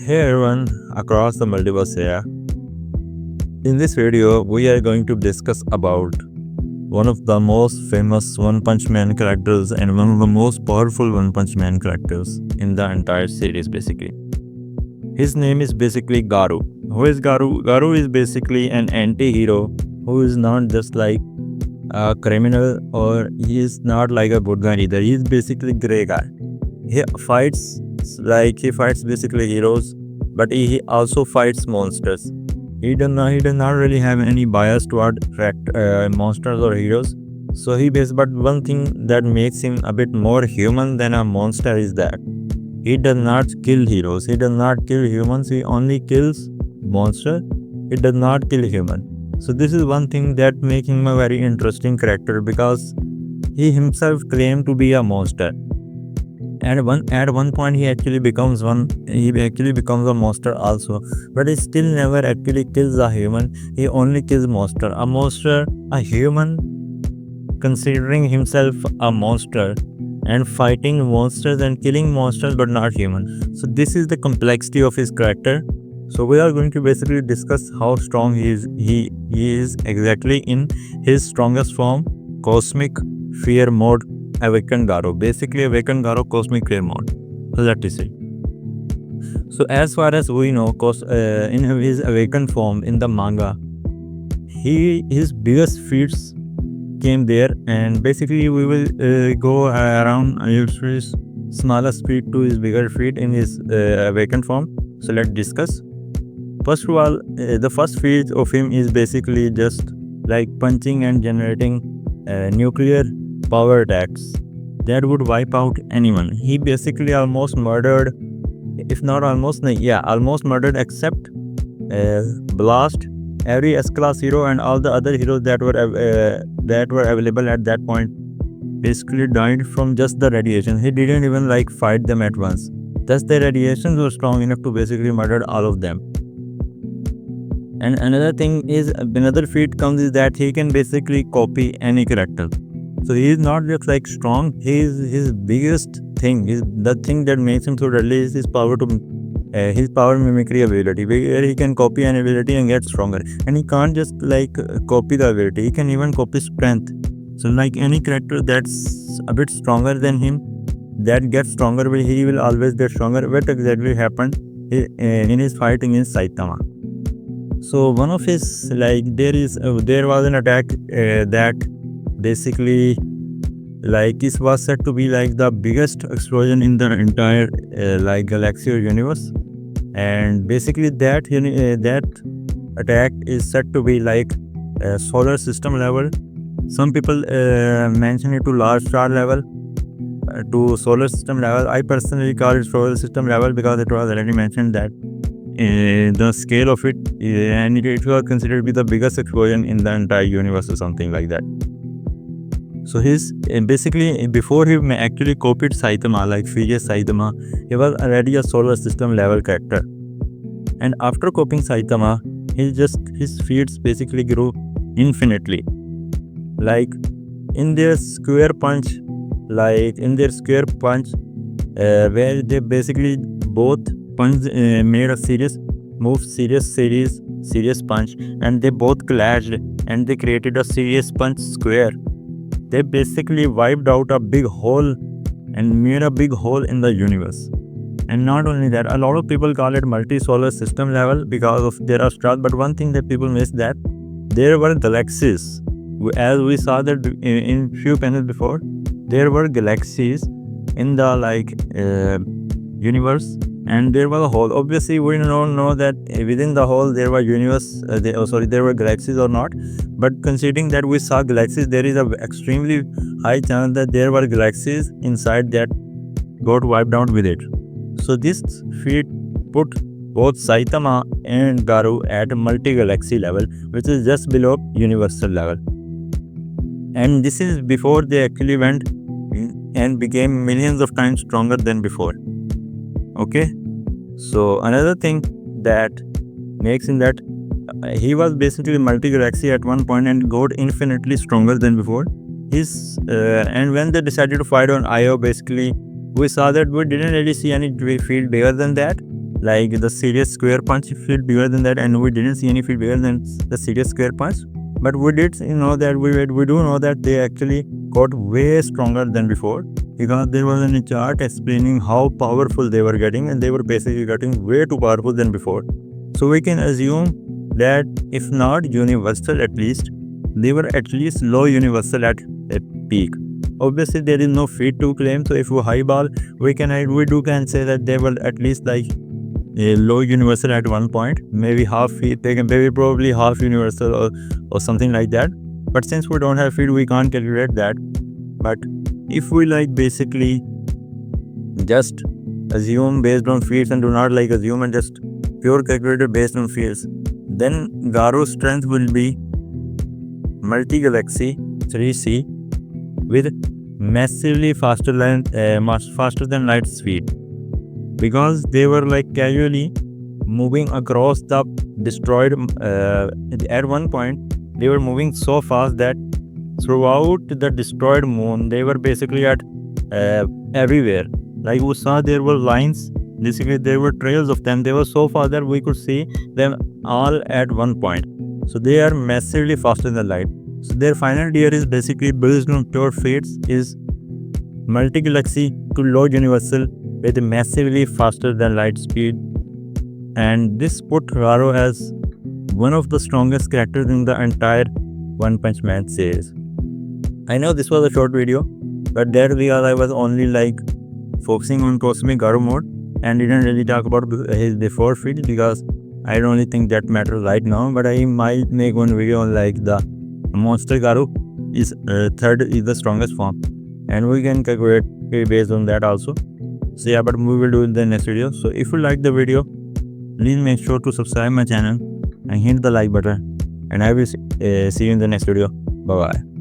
Hey everyone across the multiverse here. In this video, we are going to discuss about one of the most famous One Punch Man characters and one of the most powerful One Punch Man characters in the entire series basically. His name is basically Garou. Who is Garou? Garou is basically an anti-hero who is not just like a criminal, or he is not like a good guy either. He is basically grey guy. He fights basically heroes, but he also fights monsters. He does not really have any bias toward monsters or heroes. So but one thing that makes him a bit more human than a monster is that he does not kill heroes. He does not kill humans. He only kills monster. He does not kill human. So this is one thing that makes him a very interesting character, because he himself claimed to be a monster. At one point he actually becomes a monster also, but he still never actually kills a human. He only kills a human considering himself a monster and fighting monsters and killing monsters but not human. So this is the complexity of his character. So we are going to basically discuss how strong he is exactly in his strongest form, Cosmic Fear mode, Awakened Garou. Basically Awakened Garou Cosmic Fear mode. So that is it. So as far as we know, in his awakened form in the manga, his biggest feats came there, and basically we will go around his smallest feat to his bigger feat in his awakened form. So let's discuss. First of all, the first feat of him is basically just like punching and generating nuclear power attacks that would wipe out anyone. He basically almost murdered, almost murdered, except Blast, every S-class hero and all the other heroes that were available at that point. Basically died from just the radiation. He didn't even like fight them at once. Thus the radiations were strong enough to basically murder all of them. And another feat comes is that he can basically copy any character. So he is not just like strong. His biggest thing is the thing that makes him so deadly is his power mimicry ability, where he can copy an ability and get stronger. And he can't just like copy the ability. He can even copy strength. So like any character that's a bit stronger than him, that gets stronger, he will always get stronger. What exactly happened in his fight against Saitama? So one of his there was an attack that basically it was said to be like the biggest explosion in the entire galaxy or universe, and basically that attack is said to be like solar system level. Some people mention it to large star level, to solar system level. I personally call it solar system level because it was already mentioned that the scale of it, and it was considered to be the biggest explosion in the entire universe or something like that. So basically before he actually copied Saitama, like previous Saitama, he was already a solar system level character. And after copying Saitama, his feats basically grew infinitely. Like in their square punch, where they basically both made a serious punch, and they both clashed and they created a serious punch square. They basically wiped out a big hole and made a big hole in the universe. And not only that, a lot of people call it multi-solar system level because of their stars. But one thing that people miss, that there were galaxies. As we saw that in few panels before, there were galaxies in the universe, and there was a hole. Obviously we don't know that within the hole there were there were galaxies or not, but considering that we saw galaxies, there is a extremely high chance that there were galaxies inside that got wiped out with it. So this feat put both Saitama and Garou at multi-galaxy level, which is just below universal level. And this is before they actually went and became millions of times stronger than before. Okay, so another thing that makes him that he was basically multi-galaxy at one point and got infinitely stronger than before. And when they decided to fight on Io, basically we saw that we didn't really see any field bigger than that. like the serious square punch feet bigger than that, and we didn't see any feet bigger than the serious square punch. But we did know that we do know that they actually got way stronger than before, because there was a chart explaining how powerful they were getting, and they were basically getting way too powerful than before. So we can assume that if not universal, at least they were at least low universal at peak. Obviously there is no feat to claim, so if we highball, we can say that they were at least like a low universal at one point, maybe half feat, they can maybe probably half universal or something like that. But since we don't have feat, we can't calculate that. But if we like basically just assume based on feats and do not like assume and just pure calculated based on feats, then Garou's strength will be multi-galaxy 3C with massively faster than light speed, because they were like casually moving across the destroyed at one point they were moving so fast that throughout the destroyed moon they were basically at everywhere. Like we saw there were lines, basically there were trails of them. They were so far that we could see them all at one point. So they are massively faster than light. So their final tier is basically based on pure fates, is multi-galaxy to low universal with massively faster than light speed. And this put Garou as one of the strongest characters in the entire One Punch Man series. I know this was a short video, but there we are, I was only like focusing on Cosmic Garou mode and didn't really talk about his before feat, because I don't really think that matters right now. But I might make one video on like the Monster Garou is third is the strongest form, and we can calculate based on that also. So yeah, but we will do in the next video. So if you like the video, please make sure to subscribe my channel and hit the like button, and I will see you in the next video. Bye bye.